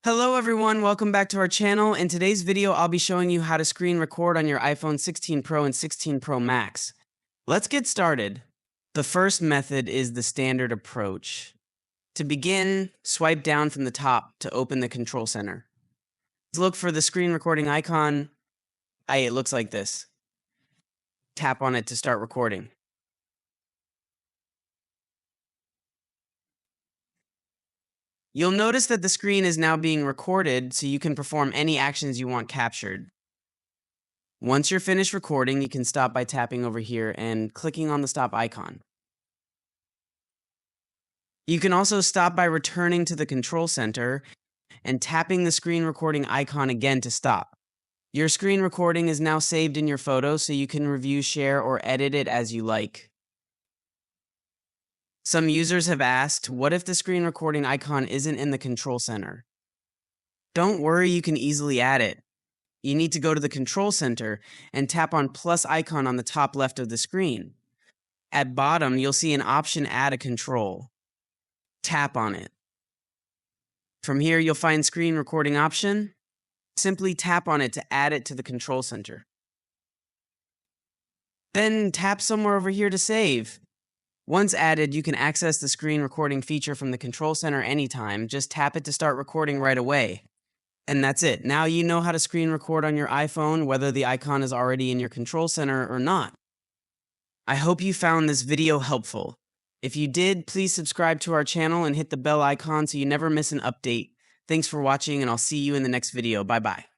Hello everyone, welcome back to our channel. In today's video, I'll be showing you how to screen record on your iPhone 16 Pro and 16 Pro Max. Let's get started. The first method is the standard approach. To begin, swipe down from the top to open the control center. Look for the screen recording icon. It looks like this. Tap on it to start recording. You'll notice that the screen is now being recorded so you can perform any actions you want captured. Once you're finished recording, you can stop by tapping over here and clicking on the stop icon. You can also stop by returning to the control center and tapping the screen recording icon again to stop. Your screen recording is now saved in your photos so you can review, share, or edit it as you like. Some users have asked, what if the screen recording icon isn't in the control center? Don't worry, you can easily add it. You need to go to the control center and tap on plus icon on the top left of the screen. At bottom, you'll see an option add a control. Tap on it. From here, you'll find screen recording option. Simply tap on it to add it to the control center. Then tap somewhere over here to save. Once added, you can access the screen recording feature from the control center anytime. Just tap it to start recording right away. And that's it. Now you know how to screen record on your iPhone, whether the icon is already in your control center or not. I hope you found this video helpful. If you did, please subscribe to our channel and hit the bell icon so you never miss an update. Thanks for watching, and I'll see you in the next video. Bye-bye.